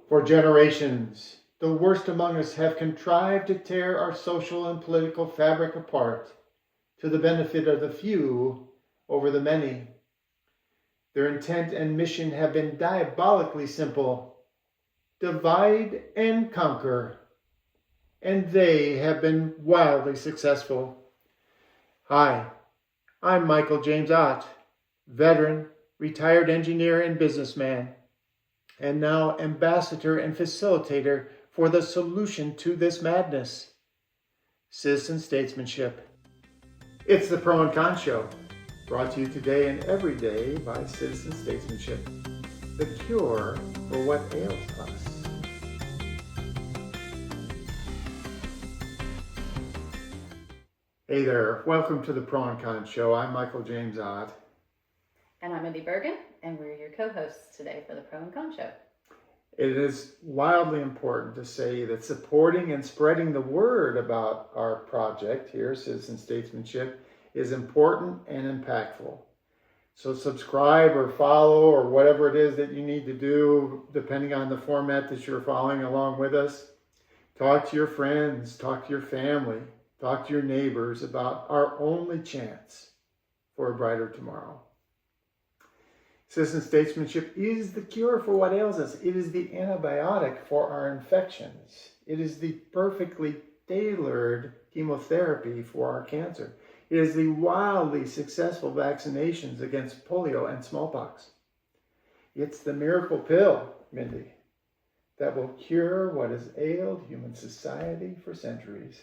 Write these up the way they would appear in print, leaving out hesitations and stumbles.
For generations, the worst among us have contrived to tear our social and political fabric apart to the benefit of the few over the many. Their intent and mission have been diabolically simple: divide and conquer. And they have been wildly successful. Hi, I'm Michael James Ott, veteran, retired engineer and businessman, and now ambassador and facilitator for the solution to this madness: Citizen Statesmanship. It's the Pro and Con Show, brought to you today and every day by Citizen Statesmanship, the cure for what ails us. Hey there, welcome to the Pro and Con Show. I'm Michael James Ott. And I'm Mindy Bergen, and we're your co-hosts today for the Pro and Con Show. It is wildly important to say that supporting and spreading the word about our project here, Citizen Statesmanship, is important and impactful. So subscribe or follow or whatever it is that you need to do, depending on the format that you're following along with us. Talk to your friends, talk to your family, talk to your neighbors about our only chance for a brighter tomorrow. Citizen Statesmanship is the cure for what ails us. It is the antibiotic for our infections. It is the perfectly tailored chemotherapy for our cancer. It is the wildly successful vaccinations against polio and smallpox. It's the miracle pill, Mindy, that will cure what has ailed human society for centuries.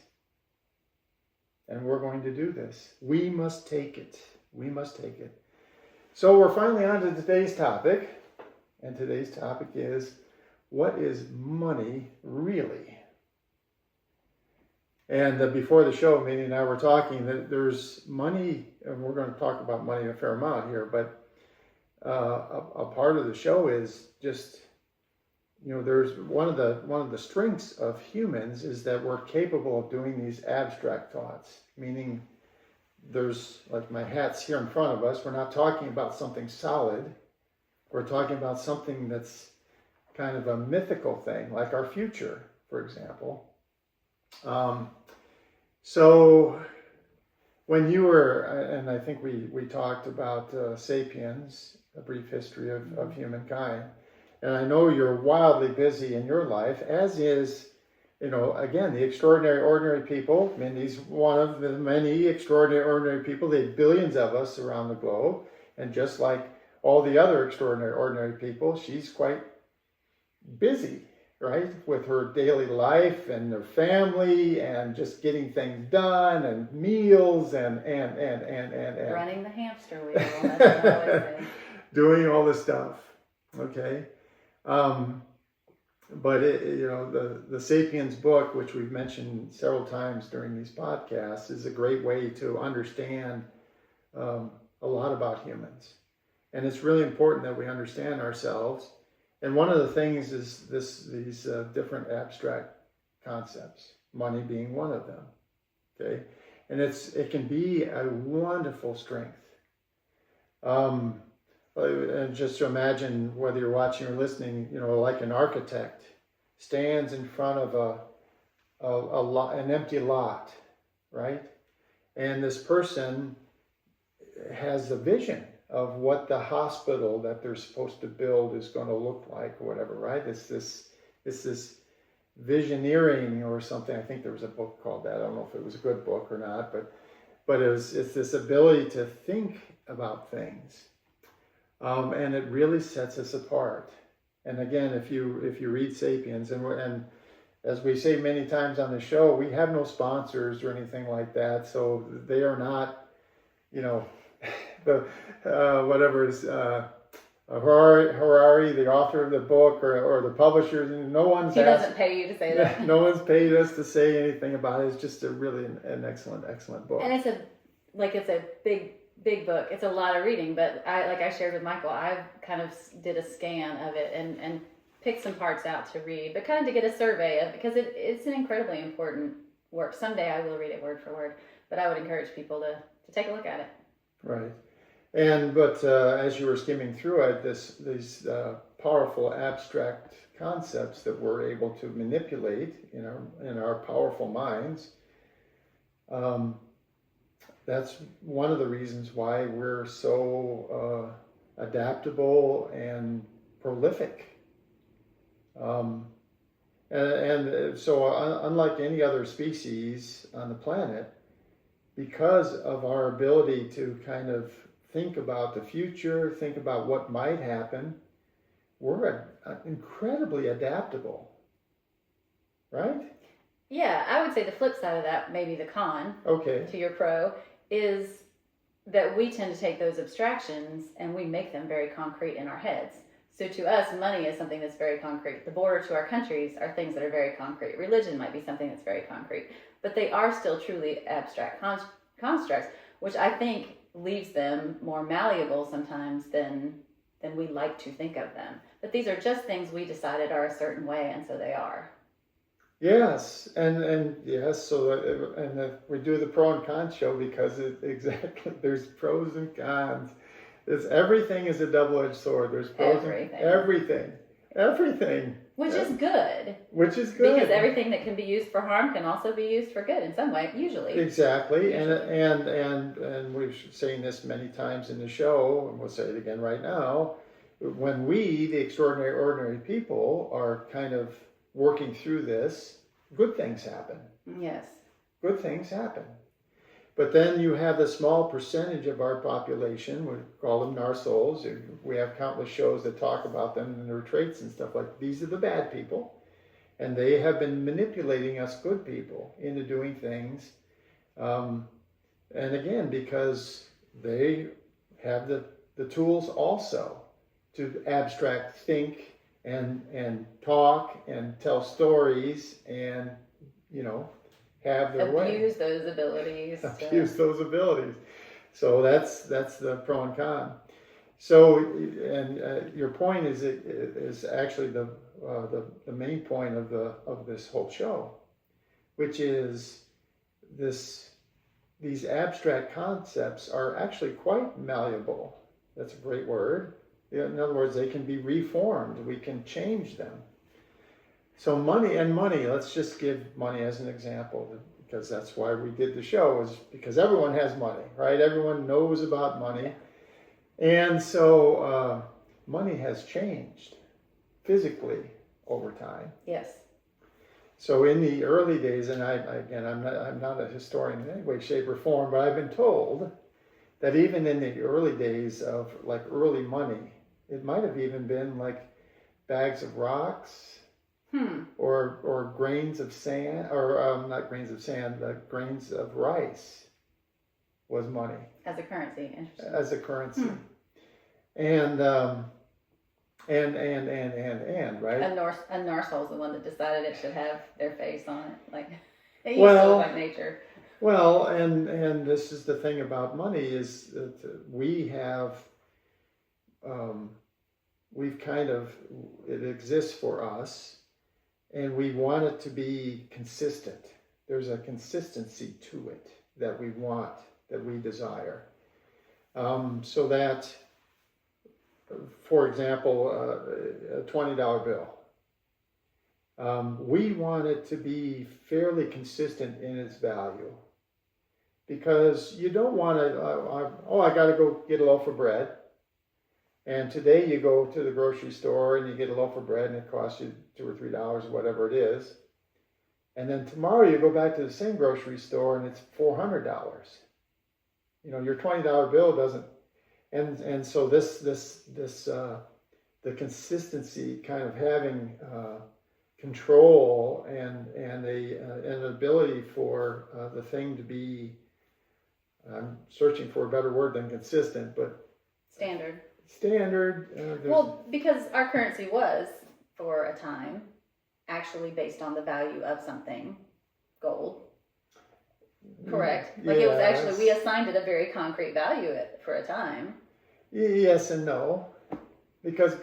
And we're going to do this. We must take it. We must take it. So we're finally on to today's topic. And today's topic is, what is money really? And before the show, Minnie and I were talking that there's money, and we're going to talk about money a fair amount here, but a part of the show is just, there's one of the strengths of humans is that we're capable of doing these abstract thoughts, meaning there's, like my hat's here in front of us, we're not talking about something solid, we're talking about something that's kind of a mythical thing, like our future, for example. So when you were, and I think we talked about Sapiens, a brief history of humankind, and I know you're wildly busy in your life, as is, again, the extraordinary, ordinary people. Mindy's one of the many extraordinary, ordinary people. There are billions of us around the globe. And just like all the other extraordinary, ordinary people, she's quite busy, right? With her daily life and her family and just getting things done and meals and. Running the hamster wheel, that's what I always say. Doing all this stuff, okay? But the Sapiens book, which we've mentioned several times during these podcasts, is a great way to understand a lot about humans. And it's really important that we understand ourselves. And one of the things is these different abstract concepts, money being one of them. Okay, and it can be a wonderful strength. And just to imagine, whether you're watching or listening, like an architect stands in front of an empty lot, right? And this person has a vision of what the hospital that they're supposed to build is going to look like, or whatever, right? It's this visioneering or something. I think there was a book called that. I don't know if it was a good book or not, but it's this ability to think about things. And it really sets us apart. And again, if you read Sapiens, and as we say many times on the show, we have no sponsors or anything like that, so they are not, the whatever is Harari, the author of the book, or the publisher. No one's he doesn't pay you to say that. No one's paid us to say anything about it. It's just really an excellent book. And it's a big book. It's a lot of reading, but I shared with Michael, I kind of did a scan of it and picked some parts out to read, but kind of to get a survey of, because it's an incredibly important work. Someday I will read it word for word, but I would encourage people to take a look at it. Right. But as you were skimming through it, these powerful abstract concepts that we're able to manipulate in our powerful minds. That's one of the reasons why we're so adaptable and prolific. And so unlike any other species on the planet, because of our ability to kind of think about the future, think about what might happen, we're incredibly adaptable, right? Yeah, I would say the flip side of that, maybe the con Okay. to your pro, is that we tend to take those abstractions and we make them very concrete in our heads. So to us, money is something that's very concrete. The border to our countries are things that are very concrete. Religion might be something that's very concrete. But they are still truly abstract constructs, which I think leaves them more malleable sometimes than we like to think of them. But these are just things we decided are a certain way, and so they are. Yes, and yes. So we do the pro and con show because exactly there's pros and cons. Everything is a double-edged sword. There's pros and everything. Which is good. Which is good. Because everything that can be used for harm can also be used for good in some way, usually. Exactly. And we've seen this many times in the show, and we'll say it again right now. When we, the extraordinary, ordinary people, are kind of working through this, good things happen. Yes. Good things happen. But then you have the small percentage of our population, we call them narsoles. We have countless shows that talk about them and their traits and stuff like these are the bad people. And they have been manipulating us good people into doing things. And again, because they have the tools also to abstract think and talk and tell stories and, have their way. Abuse those abilities. Those abilities. So that's the pro and con. So, and your point is actually the main point of this whole show, which is these abstract concepts are actually quite malleable. That's a great word. In other words, they can be reformed. We can change them. So money, let's just give money as an example, because that's why we did the show, is because everyone has money, right? Everyone knows about money. And so money has changed physically over time. Yes. So in the early days, and I'm not a historian in any way, shape, or form, but I've been told that even in the early days of like early money, it might have even been like bags of rocks, or grains of sand, or not grains of sand, grains of rice was money. As a currency, interesting. As a currency. And right? A narsole is the one that decided it should have their face on it, like they used to by nature. Well, and this is the thing about money is that we have, it exists for us. And we want it to be consistent. There's a consistency to it that we want, that we desire. So that, for example, a $20 bill, we want it to be fairly consistent in its value. Because you don't want to, I got to go get a loaf of bread. And today you go to the grocery store and you get a loaf of bread and it costs you $2 or $3 or whatever it is. And then tomorrow you go back to the same grocery store and it's $400. Your $20 bill doesn't. And so the consistency, kind of having control and an ability for the thing to be. I'm searching for a better word than consistent, but standard. Well, because our currency was, for a time, actually based on the value of something, gold. Correct? Like it was actually, we assigned it a very concrete value for a time. Yes and no. Because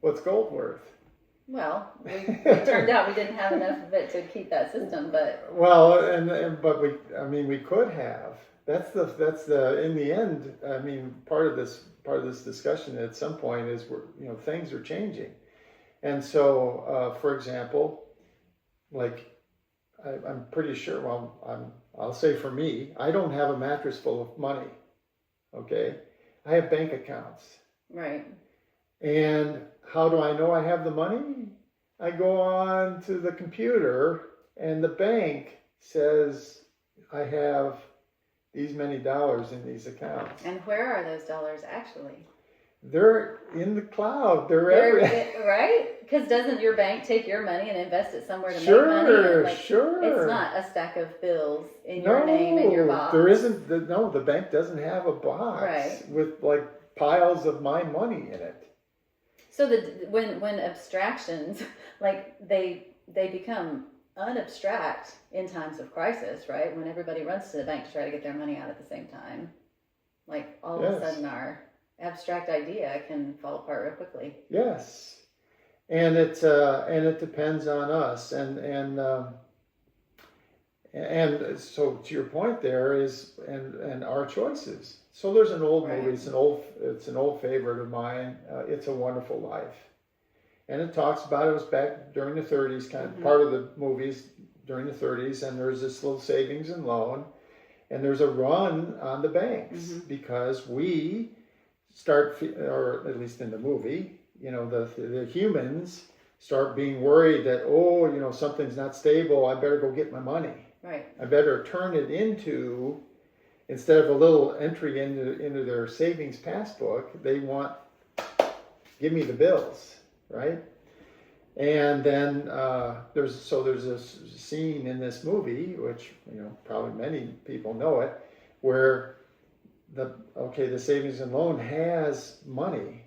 what's gold worth? Well, it turned out we didn't have enough of it to keep that system, but... Well, but we could have. That's the in the end, part of this part of this discussion at some point is things are changing. And so, for example, like I'm pretty sure, I'll say for me, I don't have a mattress full of money, okay? I have bank accounts. Right. And how do I know I have the money? I go on to the computer and the bank says I have these many dollars in these accounts. And where are those dollars actually? They're in the cloud. They're everywhere. Right? Because doesn't your bank take your money and invest it somewhere to Sure, make money? Sure. It's not a stack of bills in your name in your box. There isn't. The bank doesn't have a box with like piles of my money in it. So when abstractions, like they become unabstract in times of crisis, right? When everybody runs to the bank to try to get their money out at the same time, like all of a sudden our abstract idea can fall apart real quickly. Yes, and it depends on us, and so to your point there is and our choices. So there's an old movie. It's an old favorite of mine. It's a Wonderful Life, and it talks about it was back during the 30s, kind of part of the movies during the 30s, and there's this little savings and loan, and there's a run on the banks because we start, or at least in the movie, the humans start being worried that something's not stable. I better go get my money. Right. I better turn it into. Instead of a little entry into their savings passbook, they want, give me the bills, right? And then there's this scene in this movie, which probably many people know it, where the savings and loan has money,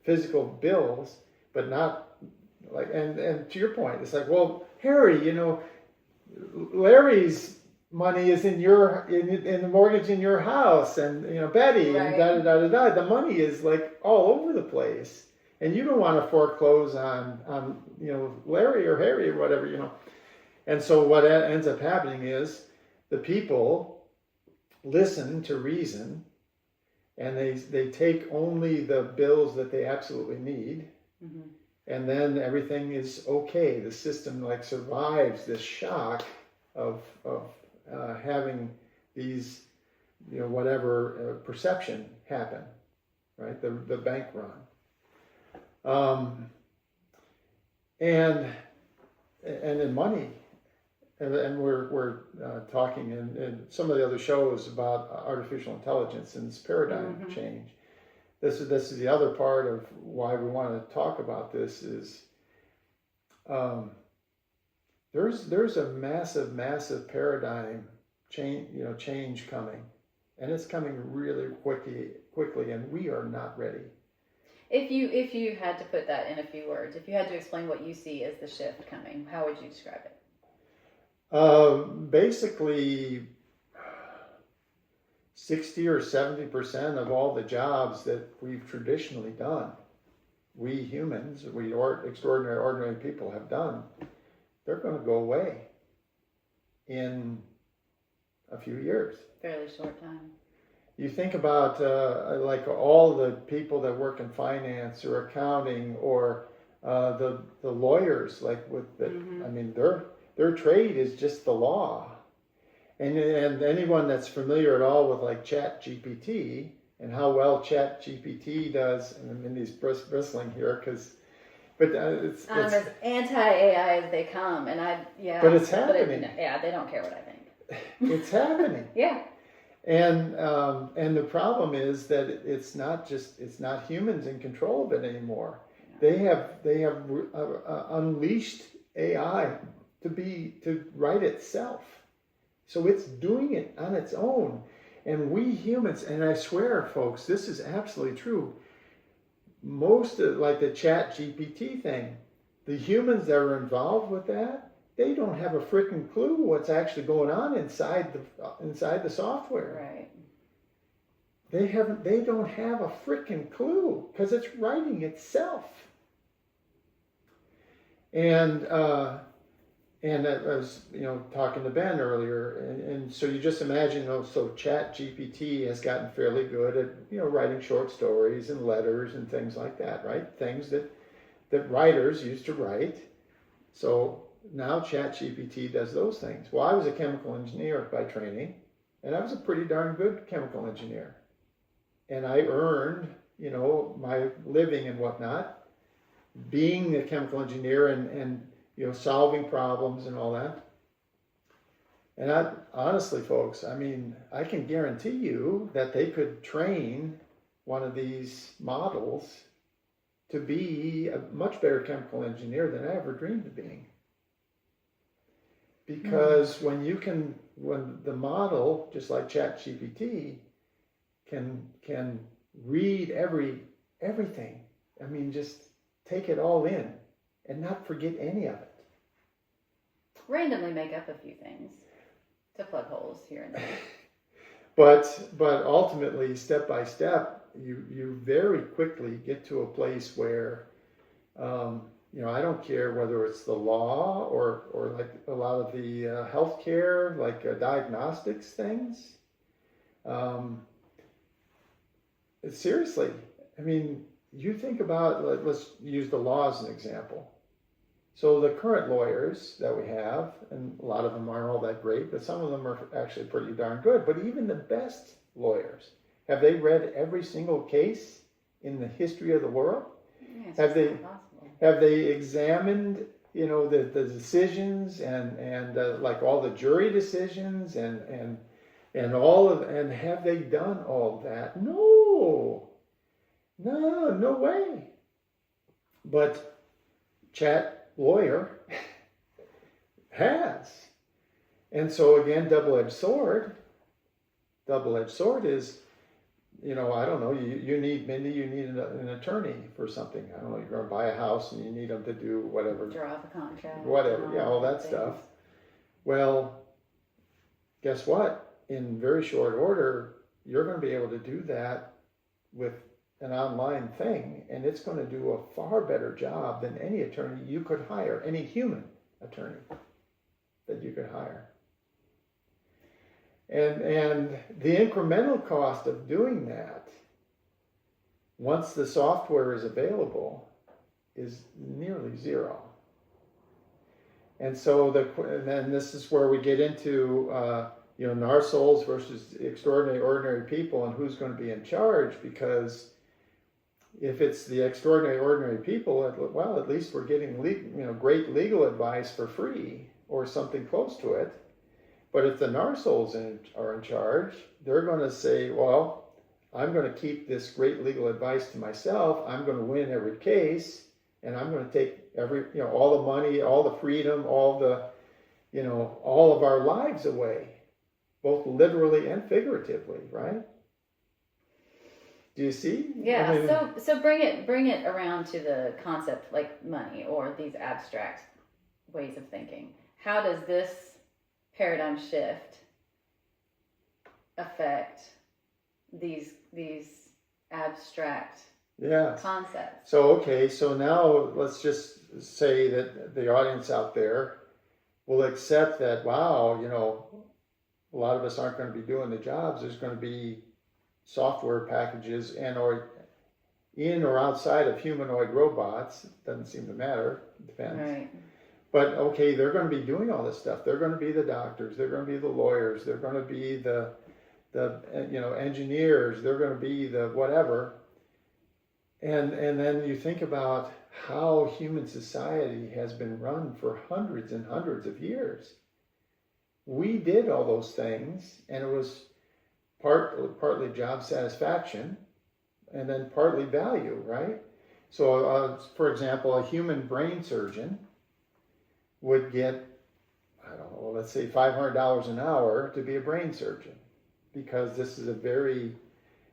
physical bills, but not like and to your point, it's like, well, Harry, Larry's money is in the mortgage in your house, and Betty, and da. The money is like all over the place, and you don't want to foreclose on Larry or Harry or whatever. And so what ends up happening is the people listen to reason, and they take only the bills that they absolutely need, and then everything is okay. The system like survives this shock of having these, whatever perception happen, right? The bank run, and in money, and we're talking in some of the other shows about artificial intelligence and this paradigm change. This is the other part of why we want to talk about this is. There's a massive paradigm change coming, and it's coming really quickly, and we are not ready. If you had to put that in a few words, if you had to explain what you see as the shift coming, how would you describe it? Basically, 60 or 70% of all the jobs that we've traditionally done, we humans, extraordinary, ordinary people have done. They're going to go away in a few years. Fairly short time. You think about like all the people that work in finance or accounting or the lawyers, like with the, I mean, their trade is just the law. And anyone that's familiar at all with like Chat GPT and how well Chat GPT does, and I'm in these bristling here but it's as anti-AI as they come, and but it's happening. They don't care what I think. It's happening. Yeah. And the problem is that it's not humans in control of it anymore. Yeah. They have unleashed AI to write itself, so it's doing it on its own. And we humans, and I swear, folks, this is absolutely true. Most of like the Chat GPT thing, the humans that are involved with that, they don't have a freaking clue what's actually going on inside the software. Right. They don't have a freaking clue because it's writing itself. And And I was, talking to Ben earlier, and so you just imagine, so Chat GPT has gotten fairly good at, writing short stories and letters and things like that, right? Things that writers used to write. So now Chat GPT does those things. Well, I was a chemical engineer by training, and I was a pretty darn good chemical engineer. And I earned, my living and whatnot, being a chemical engineer and solving problems and all that. And honestly, folks, I can guarantee you that they could train one of these models to be a much better chemical engineer than I ever dreamed of being. Because when the model, just like ChatGPT, can read everything. Just take it all in and not forget any of it. Randomly make up a few things to plug holes here and there. But ultimately, step by step, you very quickly get to a place where, I don't care whether it's the law or like a lot of the healthcare, like diagnostics things. Seriously, you think about, let's use the law as an example. So the current lawyers that we have, and a lot of them aren't all that great, but some of them are actually pretty darn good. But even the best lawyers, have they read every single case in the history of the world? Yeah, have they examined, the decisions and like all the jury decisions and have they done all that? No way. But Chat lawyer has. And so again, double-edged sword is, I don't know, you need an attorney for something. I don't know, you're going to buy a house and you need them to do whatever. Draw up a contract. Whatever, all that stuff. Well, guess what? In very short order, you're going to be able to do that with an online thing, and it's going to do a far better job than any attorney you could hire, any human attorney that you could hire. And the incremental cost of doing that, once the software is available, is nearly zero. And so then this is where we get into narsoles versus extraordinary ordinary people and who's going to be in charge, because if it's the extraordinary ordinary people, well, at least we're getting great legal advice for free or something close to it. But if the narsoles are in charge, they're going to say, well, I'm going to keep this great legal advice to myself. I'm going to win every case, and I'm going to take all the money, all the freedom, all of our lives away, both literally and figuratively, right? Do you see? Yeah. So bring it around to the concept like money or these abstract ways of thinking. How does this paradigm shift affect these abstract concepts? So now let's just say that the audience out there will accept that, wow, a lot of us aren't going to be doing the jobs. There's going to be software packages or in or outside of humanoid robots. Doesn't seem to matter. It depends. Right. But okay, they're going to be doing all this stuff. They're going to be the doctors. They're going to be the lawyers. They're going to be the engineers. They're going to be the whatever. And then you think about how human society has been run for hundreds and hundreds of years. We did all those things, and it was partly job satisfaction, and then partly value, right? So, for example, a human brain surgeon would get, I don't know, let's say $500 an hour to be a brain surgeon, because this is a very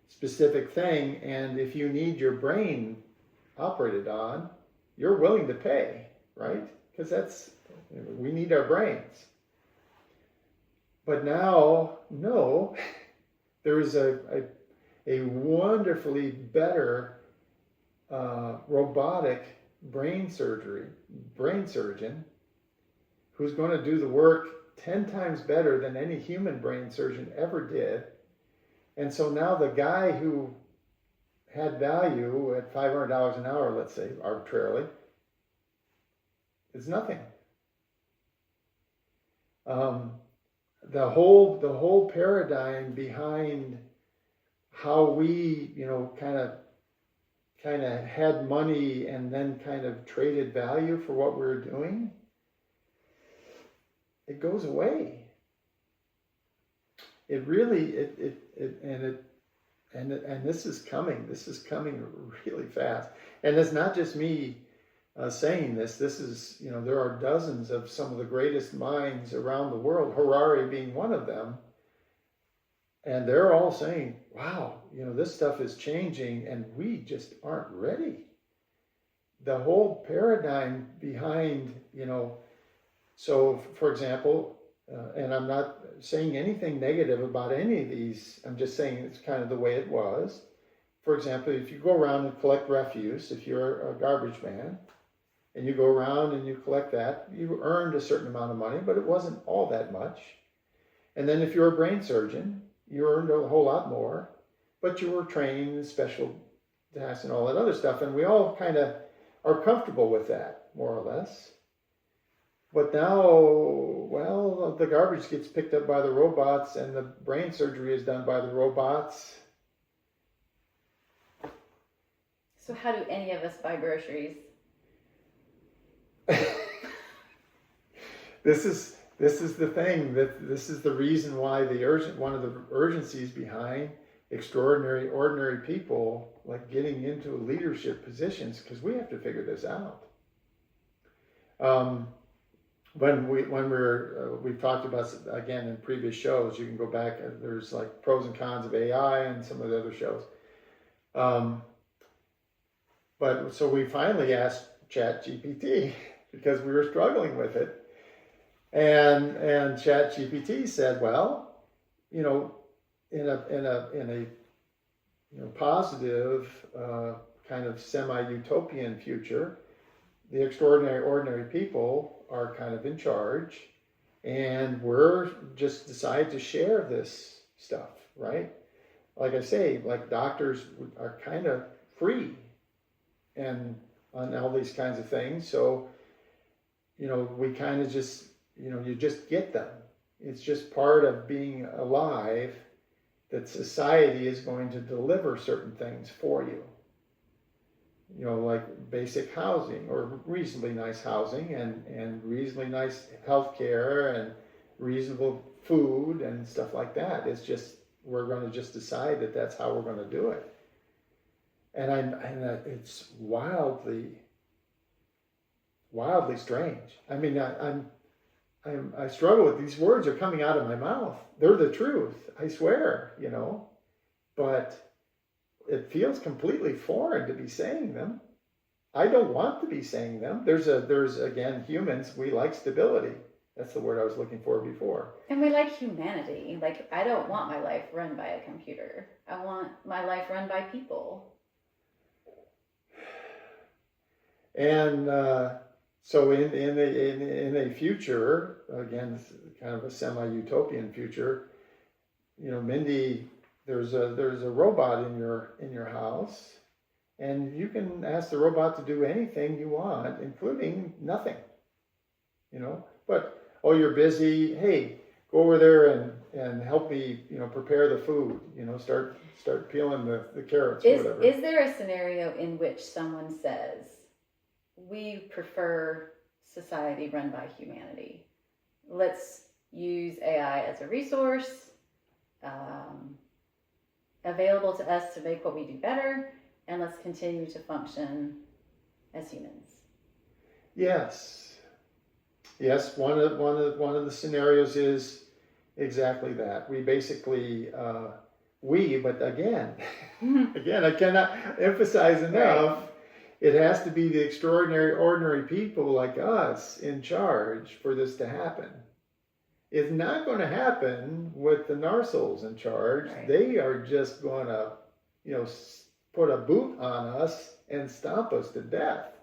specific thing, and if you need your brain operated on, you're willing to pay, right? Because we need our brains. But now, no, there is a wonderfully better robotic brain surgeon who's going to do the work 10 times better than any human brain surgeon ever did. And so now the guy who had value at $500 an hour, let's say, arbitrarily, is nothing. The whole paradigm behind how we, kind of had money and then kind of traded value for what we were doing, it goes away. It really, and this is coming really fast. And it's not just me saying this. This is, there are dozens of some of the greatest minds around the world, Harari being one of them. And they're all saying, wow, this stuff is changing and we just aren't ready. The whole paradigm behind, so for example, and I'm not saying anything negative about any of these, I'm just saying it's kind of the way it was. For example, if you go around and collect refuse, if you're a garbage man, and you go around and you collect that, you earned a certain amount of money, but it wasn't all that much. And then if you're a brain surgeon, you earned a whole lot more, but you were trained in special tasks and all that other stuff. And we all kind of are comfortable with that, more or less. But now, well, the garbage gets picked up by the robots and the brain surgery is done by the robots. So how do any of us buy groceries? This is the thing, that this is the reason why one of the urgencies behind extraordinary, ordinary people like getting into leadership positions, because we have to figure this out. We've talked about, again, in previous shows, you can go back, there's like pros and cons of AI and some of the other shows. But so we finally asked ChatGPT because we were struggling with it. And ChatGPT said, well, in a positive kind of semi-utopian future, the extraordinary, ordinary people are kind of in charge, and we're just decide to share this stuff, right? Like I say, like doctors are kind of free and on all these kinds of things. So, we kind of just, you just get them. It's just part of being alive that society is going to deliver certain things for you. Like basic housing or reasonably nice housing and reasonably nice health care and reasonable food and stuff like that. It's just, we're going to just decide that that's how we're going to do it. And it's wildly strange. I mean, I struggle with these words are coming out of my mouth. They're the truth, I swear, but it feels completely foreign to be saying them. I don't want to be saying them. There's again, humans, we like stability. That's the word I was looking for before. And we like humanity. Like, I don't want my life run by a computer. I want my life run by people. And so in a future, again, kind of a semi-utopian future, Mindy, there's a robot in your house, and you can ask the robot to do anything you want, including nothing. But you're busy. Hey, go over there and help me, prepare the food. Start peeling the carrots or whatever. Is there a scenario in which someone says, we prefer society run by humanity? Let's use AI as a resource, available to us to make what we do better, and let's continue to function as humans. Yes. One of the scenarios is exactly that. We basically but again, I cannot emphasize enough. Right. It has to be the extraordinary, ordinary people like us in charge for this to happen. It's not going to happen with the narsoles in charge. Right. They are just going to, put a boot on us and stomp us to death.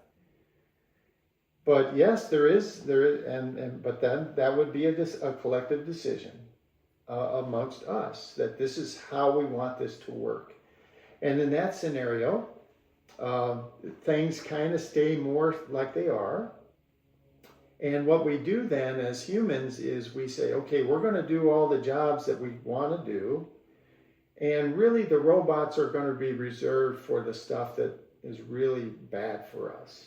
But yes, but then that would be a collective decision amongst us that this is how we want this to work. And in that scenario, things kind of stay more like they are. And what we do then as humans is we say, okay, we're going to do all the jobs that we want to do. And really the robots are going to be reserved for the stuff that is really bad for us.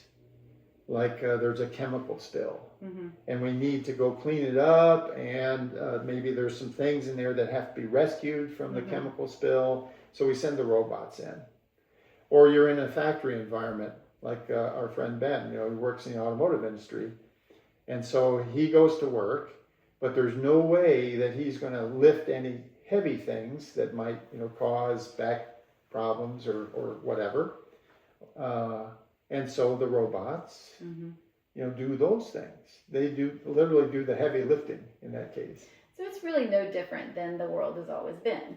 Like there's a chemical spill, and we need to go clean it up, and maybe there's some things in there that have to be rescued from the chemical spill, so we send the robots in. Or you're in a factory environment, like our friend Ben, he works in the automotive industry, and so he goes to work, but there's no way that he's going to lift any heavy things that might cause back problems or whatever. And so the robots, do those things. They literally do the heavy lifting in that case. So it's really no different than the world has always been.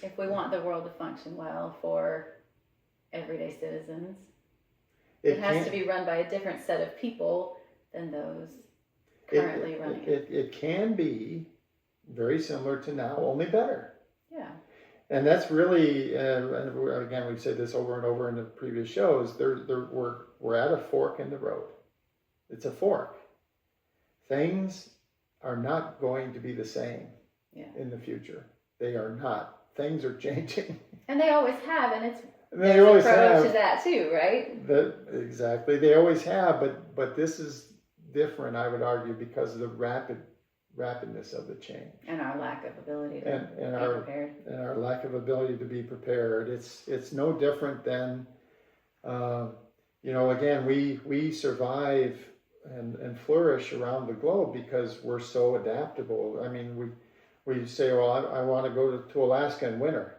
If we want the world to function well for everyday citizens, it has to be run by a different set of people than those currently running it. It can be very similar to now, only better. Yeah. And that's really, again, we've said this over and over in the previous shows, we're at a fork in the road. It's a fork. Things are not going to be the same in the future. They are not. Things are changing. And they always have, and they always have to that too, right? Exactly. They always have, but this is different, I would argue, because of the rapidness of the change and our lack of ability to be prepared, and our lack of ability to be prepared. It's no different than again, we survive and flourish around the globe because we're so adaptable. I mean, we say, well, I want to go to Alaska in winter.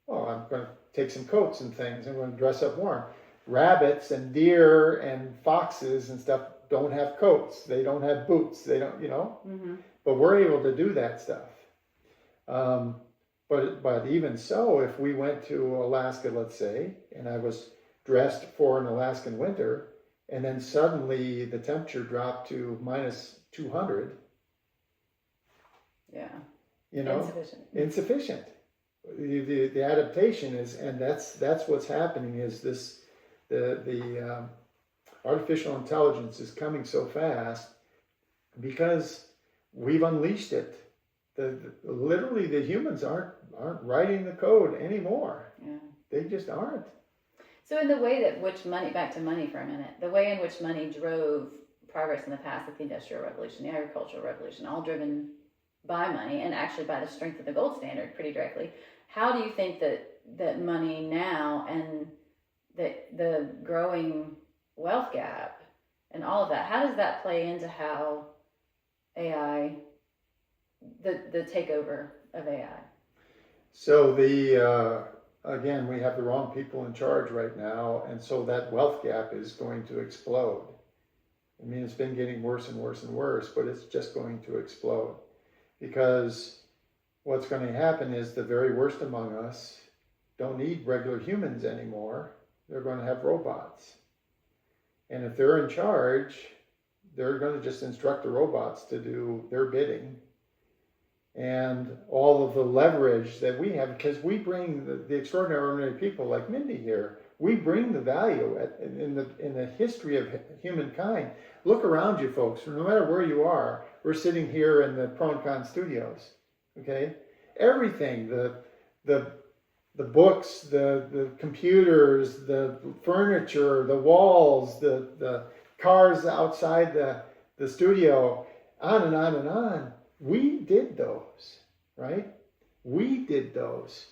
Well, I'm going to take some coats and things. I'm going to dress up warm. Rabbits and deer and foxes and stuff don't have coats. They don't have boots. They don't, But we're able to do that stuff. But even so, if we went to Alaska, let's say, and I was dressed for an Alaskan winter, and then suddenly the temperature dropped to minus 200. Yeah. Insufficient. The adaptation is, and that's what's happening is this, the artificial intelligence is coming so fast because we've unleashed it. Literally the humans aren't writing the code anymore. Yeah. They just aren't. So in the way that back to money for a minute, the way in which money drove progress in the past, like the Industrial Revolution, the Agricultural Revolution, all driven by money and actually by the strength of the gold standard pretty directly. How do you think that money now and the growing wealth gap and all of that, how does that play into how AI, the takeover of AI? So again, we have the wrong people in charge right now, and so that wealth gap is going to explode. I mean, it's been getting worse and worse and worse, but it's just going to explode. Because what's going to happen is the very worst among us don't need regular humans anymore. They're going to have robots. And if they're in charge, they're going to just instruct the robots to do their bidding. And all of the leverage that we have, because we bring the extraordinary people like Mindy here, we bring the value in the history of humankind. Look around you, folks. No matter where you are, we're sitting here in the Pro and Con studios. Okay, everything, the books, the computers, the furniture, the walls, the cars outside the studio, on and on and on. We did those, right? We did those.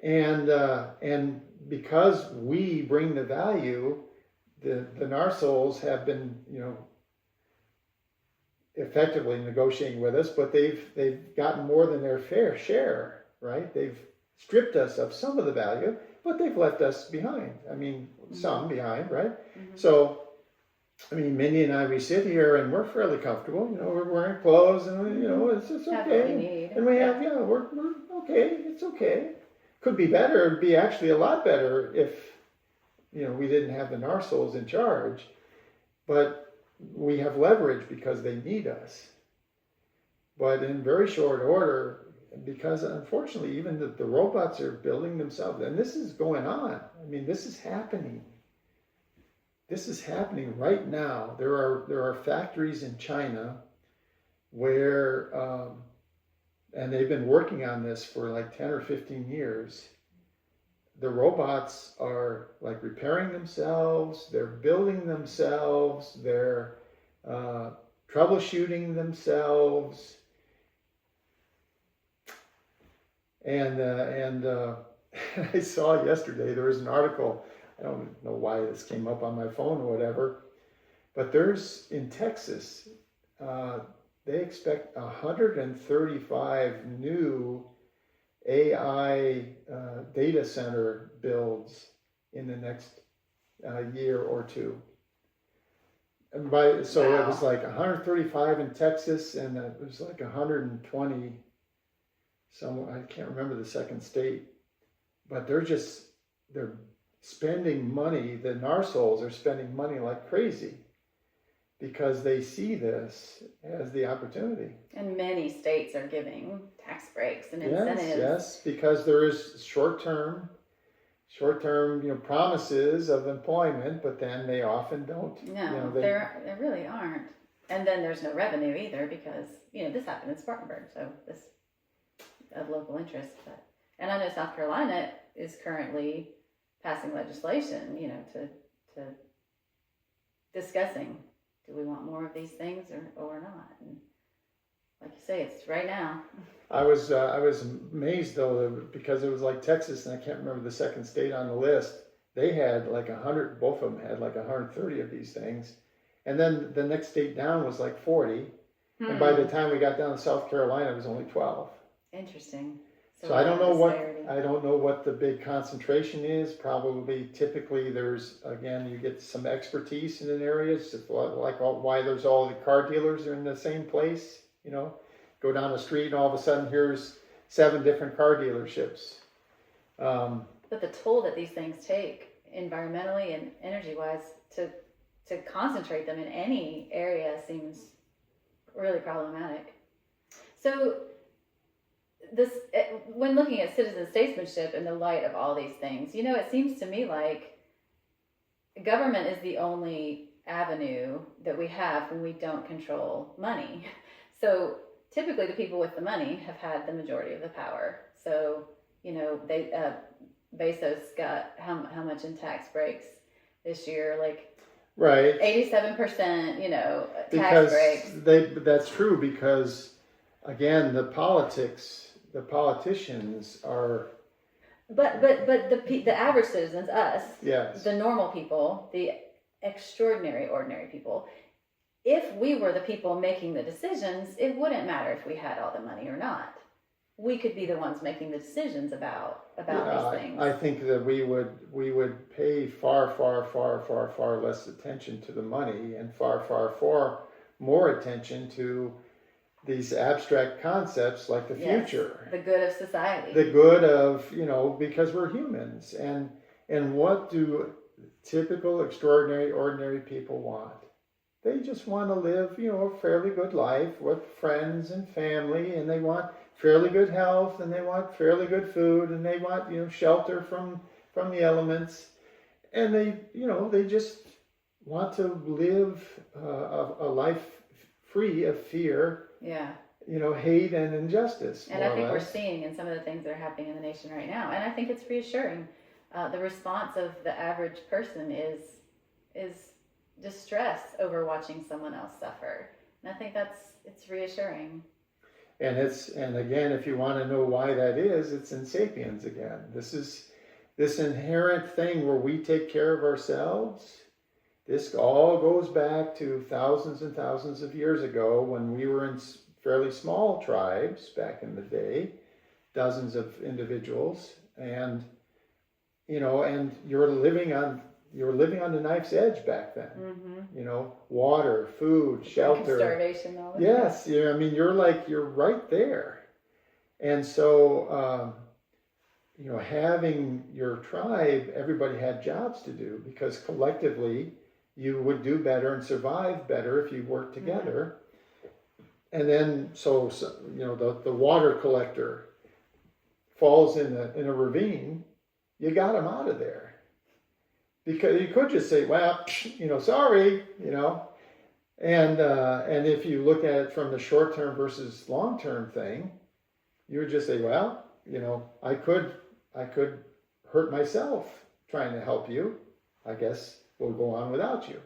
And because we bring the value, the narsols have been, effectively negotiating with us, but they've gotten more than their fair share, right? They've stripped us of some of the value, but they've left us behind. I mean, some behind, right? Mm-hmm. So, I mean, Mindy and I, we sit here and we're fairly comfortable. We're wearing clothes and, it's okay. Have what we need. And we have, we're okay. It's okay. Could be better. It'd be actually a lot better if, we didn't have the narsols in charge. But we have leverage because they need us. But in very short order, because unfortunately even the robots are building themselves, and this is going on. I mean, this is happening. This is happening right now. There are factories in China where, and they've been working on this for like 10 or 15 years. The robots are like repairing themselves, they're building themselves, they're troubleshooting themselves. And I saw yesterday, there was an article, I don't know why this came up on my phone or whatever, but there's, in Texas, they expect 135 new AI data center builds in the next year or two. And so Wow. it was like 135 in Texas, and it was like 120 somewhere, I can't remember the second state, but they're spending money, the narsoles are spending money like crazy because they see this as the opportunity. And many states are giving tax breaks and incentives. Yes, because there is short-term, promises of employment, but then they often don't. No, there really aren't. And then there's no revenue either because, this happened in Spartanburg, so this of local interest. And I know South Carolina is currently passing legislation, to discussing, do we want more of these things or not? And like you say, it's right now. I was amazed though, because it was like Texas, and I can't remember the second state on the list. They had like 100, both of them had like 130 of these things. And then the next state down was like 40. And by the time we got down to South Carolina, it was only 12. Interesting. So I don't know what the big concentration is. Probably typically there's, again, you get some expertise in an area. It's like why there's all the car dealers are in the same place, go down the street and all of a sudden here's 7 different car dealerships. But the toll that these things take environmentally and energy-wise to concentrate them in any area seems really problematic. So when looking at citizen statesmanship in the light of all these things, it seems to me like government is the only avenue that we have when we don't control money. So typically the people with the money have had the majority of the power. So, they Bezos got how much in tax breaks this year? Like right, 87%, tax breaks. That's true because, again, the politicians are. But the average citizens, us, yes, the normal people, the extraordinary ordinary people, if we were the people making the decisions, it wouldn't matter if we had all the money or not. We could be the ones making the decisions about these things. I think that we would pay far less attention to the money and far more attention to these abstract concepts like the future, the good of society, the good of, because we're humans, and what do typical extraordinary ordinary people want? They just want to live, a fairly good life with friends and family, and they want fairly good health, and they want fairly good food, and they want, shelter from the elements, and they just want to live a life free of fear, hate and injustice. And I think we're seeing in some of the things that are happening in the nation right now, and I think it's reassuring. The response of the average person is distress over watching someone else suffer, and I think it's reassuring. And again, if you want to know why that is, it's in Sapiens again. This is this inherent thing where we take care of ourselves. This all goes back to thousands and thousands of years ago when we were in fairly small tribes back in the day, dozens of individuals, and and you're living on the knife's edge back then. Mm-hmm. Water, food, shelter, starvation. All yes, you're right there, and so having your tribe, everybody had jobs to do because collectively you would do better and survive better if you worked together. And then, so you know, the water collector falls in a ravine, you got him out of there. Because you could just say, well, you know, sorry, you know. And if you look at it from the short-term versus long-term thing, you would just say, well, you know, I could hurt myself trying to help you. I guess we'll go on without you.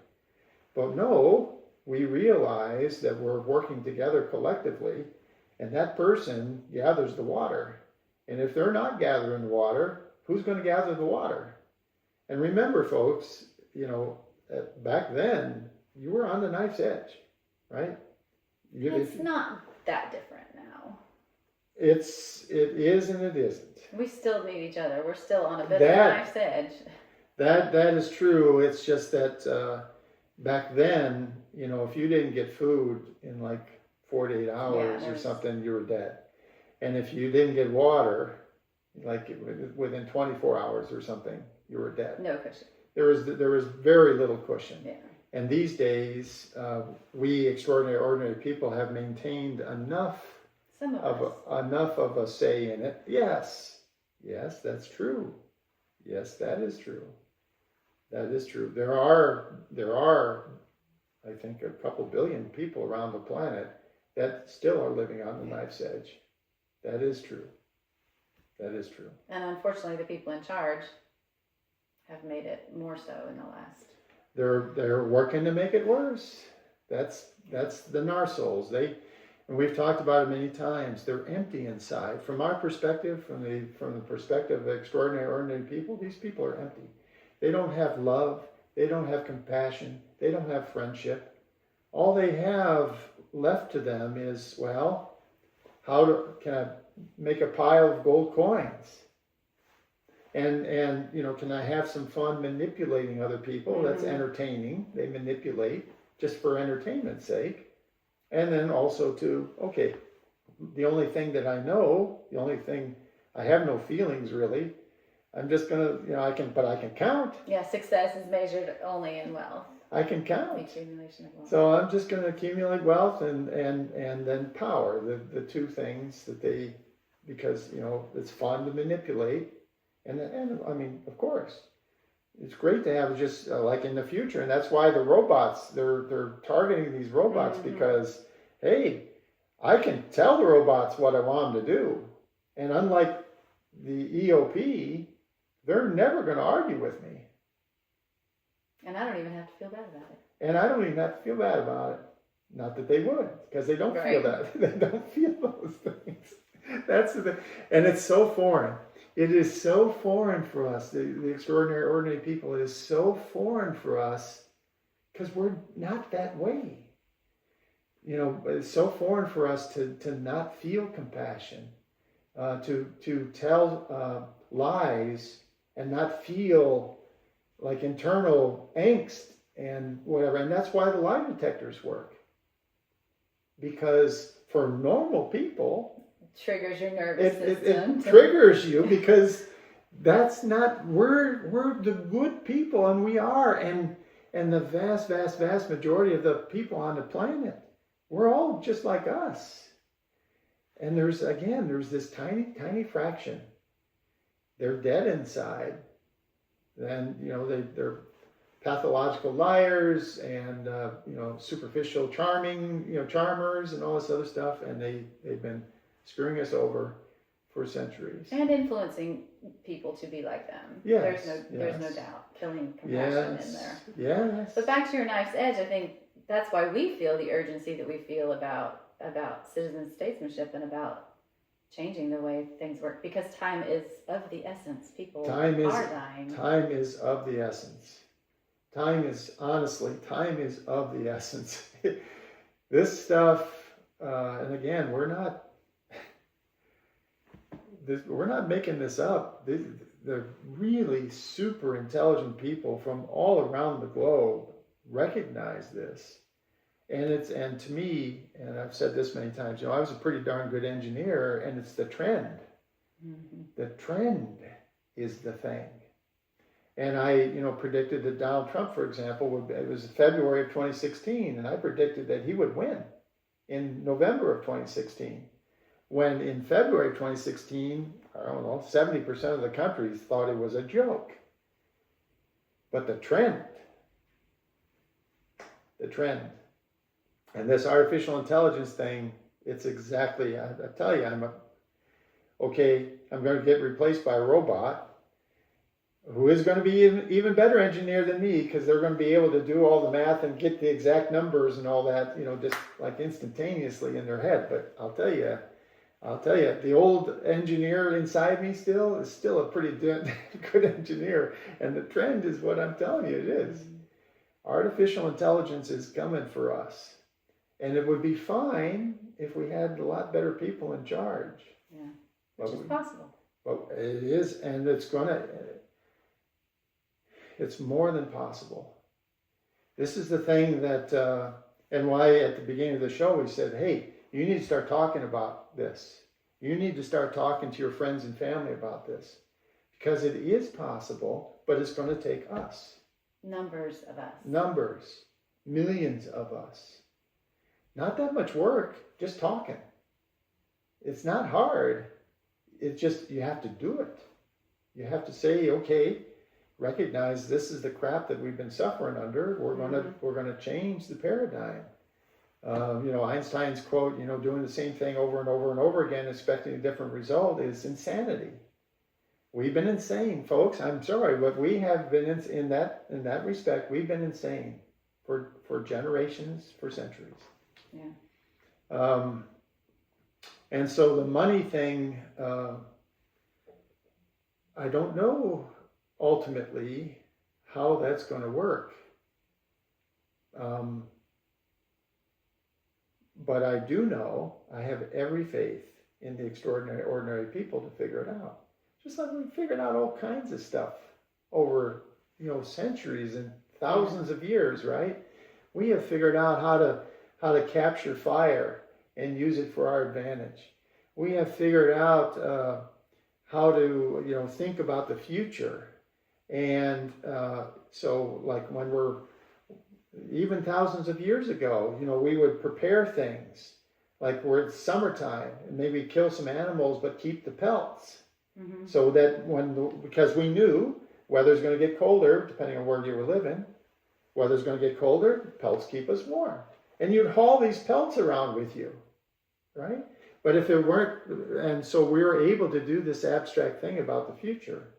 But no, we realize that we're working together collectively, and that person gathers the water. And if they're not gathering the water, who's going to gather the water? And remember, folks, you know, back then, you were on the knife's edge, right? It's not that different now. It is and it isn't. We still need each other. We're still on a bit of a knife's edge. That is true. It's just that back then, you know, if you didn't get food in like 48 hours or something, you were dead. And if you didn't get water, like within 24 hours or something, you were dead. No cushion. There was very little cushion. Yeah. And these days, we extraordinary, ordinary people have maintained enough of a say in it. Yes, that's true. Yes, that is true. That is true. There are, I think, a couple billion people around the planet that still are living on the knife's edge. That is true. That is true. And unfortunately, the people in charge have made it more so in the last. They're working to make it worse. That's the narsoles. And we've talked about it many times. They're empty inside. From our perspective, from the perspective of extraordinary, ordinary people, these people are empty. They don't have love. They don't have compassion. They don't have friendship. All they have left to them is, well, can I make a pile of gold coins? And you know, can I have some fun manipulating other people? That's entertaining. They manipulate just for entertainment's sake. And then also the only thing that I know, the only thing, I have no feelings really. I'm just gonna, you know, I can count. Yeah, success is measured only in wealth. I can count. The accumulation of wealth. So I'm just gonna accumulate wealth and then power, the two things that because, you know, it's fun to manipulate. And I mean, of course, it's great to have just like in the future. And that's why the robots, they're targeting these robots because, hey, I can tell the robots what I want them to do. And unlike the EOP, they're never going to argue with me. And I don't even have to feel bad about it. And I don't even have to feel bad about it. Not that they would, because they don't feel that. They don't feel those things. That's the thing. And it's so foreign. It is so foreign for us, the extraordinary, ordinary people. It is so foreign for us because we're not that way. You know, it's so foreign for us to not feel compassion, to tell lies and not feel like internal angst and whatever. And that's why the lie detectors work. Because for normal people, triggers your nervous system. It triggers you because that's not, we're the good people, and we are, and the vast majority of the people on the planet, we're all just like us. And there's this tiny fraction. They're dead inside. And, you know, they're pathological liars and, you know, superficial charmers and all this other stuff. And they've been screwing us over for centuries. And influencing people to be like them. Yes, there's no doubt. Killing compassion in there. Yes. But back to your knife's edge, I think that's why we feel the urgency that we feel about citizen statesmanship and about changing the way things work, because time is of the essence. People are dying. Time is of the essence. Time is of the essence. This stuff, and again, we're not making this up. The really super intelligent people from all around the globe recognize this. And to me, and I've said this many times, you know, I was a pretty darn good engineer, and it's the trend. The trend is the thing. And I, predicted that Donald Trump, for example, it was February of 2016, and I predicted that he would win in November of 2016. When in February of 2016, I don't know, 70% of the countries thought it was a joke. But the trend, and this artificial intelligence thing, it's exactly, I tell you, I'm going to get replaced by a robot who is going to be even better engineer than me, because they're going to be able to do all the math and get the exact numbers and all that, just like instantaneously in their head. But I'll tell you, the old engineer inside me is still a pretty good engineer. And the trend is what I'm telling you, it is. Artificial intelligence is coming for us. And it would be fine if we had a lot better people in charge. Yeah, which is possible. But it is, and it's more than possible. This is the thing that, and why at the beginning of the show we said, hey, you need to start talking about this. You need to start talking to your friends and family about this. Because it is possible, but it's going to take us. Numbers of us. Numbers. Millions of us. Not that much work, just talking. It's not hard. It's just, you have to do it. You have to say, okay, recognize this is the crap that we've been suffering under. We're gonna change the paradigm. Einstein's quote, doing the same thing over and over and over again, expecting a different result, is insanity. We've been insane, folks. I'm sorry, but we have been in that respect. We've been insane for generations, for centuries. Yeah. And so the money thing, I don't know ultimately how that's going to work. But I do know, I have every faith in the extraordinary, ordinary people to figure it out. Just like we figured out all kinds of stuff over, centuries and thousands of years, right? We have figured out how to capture fire and use it for our advantage. We have figured out how to, think about the future. And so like when even thousands of years ago, we would prepare things like we're it's summertime and maybe kill some animals, but keep the pelts. Mm-hmm. So that because we knew weather's going to get colder, depending on where you were living, weather's going to get colder, pelts keep us warm. And you'd haul these pelts around with you, right? But if it weren't, and so we were able to do this abstract thing about the future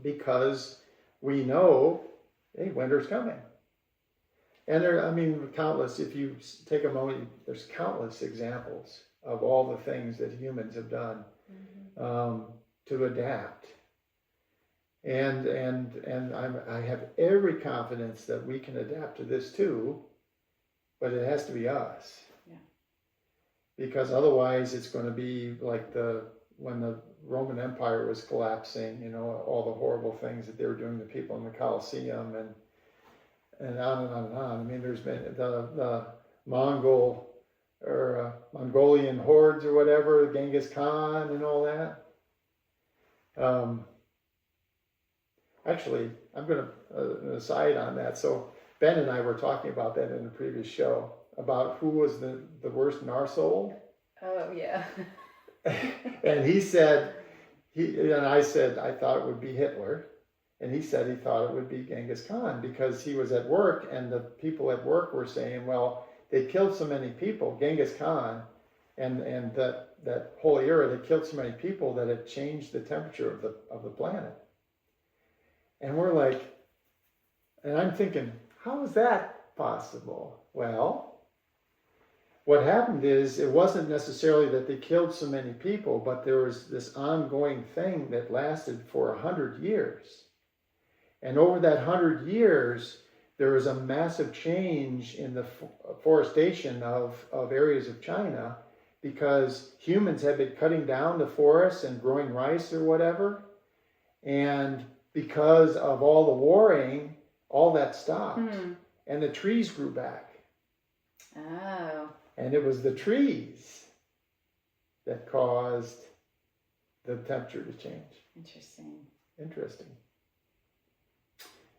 because we know, hey, winter's coming. And countless, if you take a moment, there's countless examples of all the things that humans have done to adapt. And I have every confidence that we can adapt to this too, but it has to be us. Yeah. Because otherwise it's going to be like when the Roman Empire was collapsing, all the horrible things that they were doing to people in the Colosseum and on and on and on. There's been the Mongolian hordes or whatever, Genghis Khan and all that. Actually, I'm going to an aside on that. So Ben and I were talking about that in the previous show, about who was the worst narsole. Oh, yeah. And he said, and I said, I thought it would be Hitler. And he said he thought it would be Genghis Khan because he was at work and the people at work were saying, well, they killed so many people, Genghis Khan, and that whole era, they killed so many people that it changed the temperature of the planet. And we're like, and I'm thinking, how is that possible? Well, what happened is it wasn't necessarily that they killed so many people, but there was this ongoing thing that lasted for 100 years. And over that 100 years, there was a massive change in the forestation of areas of China because humans had been cutting down the forests and growing rice or whatever. And because of all the warring, all that stopped. And the trees grew back. Oh. And it was the trees that caused the temperature to change. Interesting.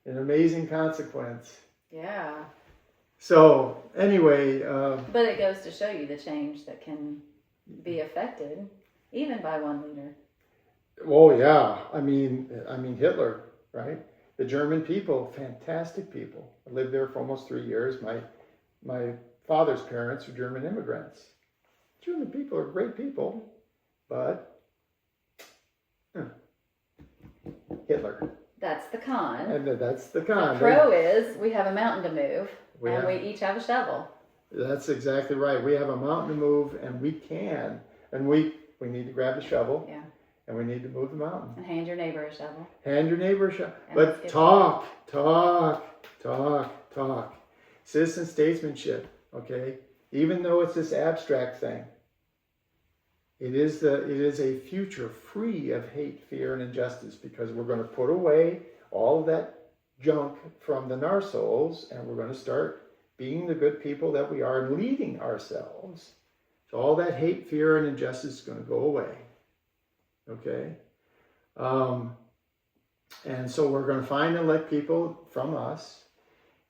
an amazing consequence. Yeah. So anyway, But it goes to show you the change that can be affected even by one leader. oh yeah, I mean Hitler, right? The German people, fantastic people. I lived there for almost 3 years. My father's parents were German immigrants. German people are great people, but Hitler. That's the con. And that's the con. The pro is we have a mountain to move, We and have- we each have a shovel. That's exactly right. We have a mountain to move, and we can. And we need to grab the shovel, Yeah. and we need to move the mountain. And hand your neighbor a shovel. Hand your neighbor a shovel. And let's But get talk. Citizen statesmanship, okay? Even though it's this abstract thing, it is a future free of hate, fear, and injustice, because we're going to put away all of that junk from the narsoles, and we're going to start being the good people that we are and leading ourselves. So all that hate, fear, and injustice is going to go away. Okay? And so we're going to find and elect people from us,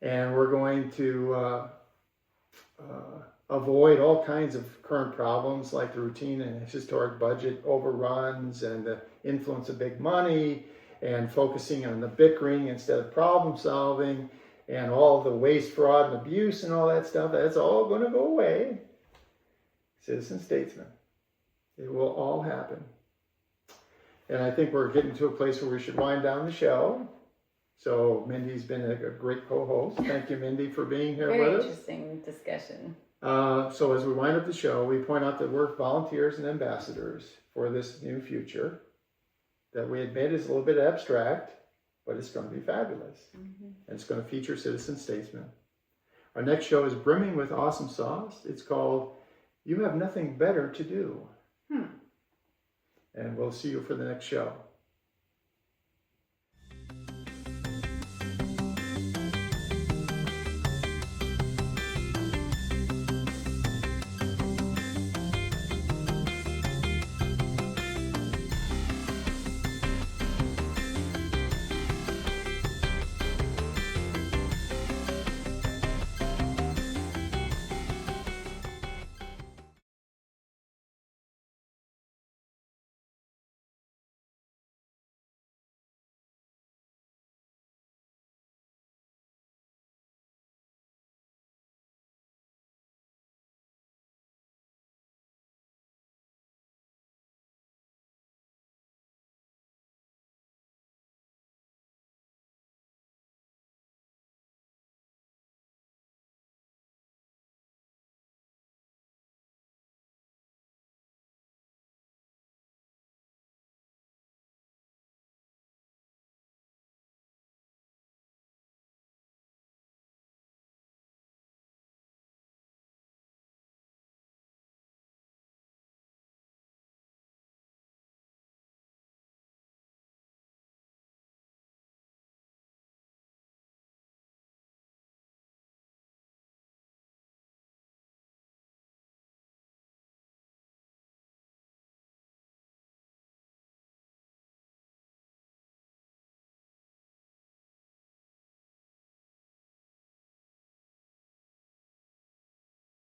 and we're going to avoid all kinds of current problems like the routine and historic budget overruns and the influence of big money, and focusing on the bickering instead of problem solving, and all the waste, fraud, and abuse and all that stuff. That's all going to go away. Citizen statesman. It will all happen. And I think we're getting to a place where we should wind down the show. So Mindy's been a great co-host. Thank you, Mindy, for being here Very with us. interesting discussion. So as we wind up the show, we point out that we're volunteers and ambassadors for this new future that we admit is a little bit abstract, but it's going to be fabulous. Mm-hmm. And it's going to feature citizen statesmen. Our next show is brimming with awesome sauce. It's called You Have Nothing Better to Do. And we'll see you for the next show.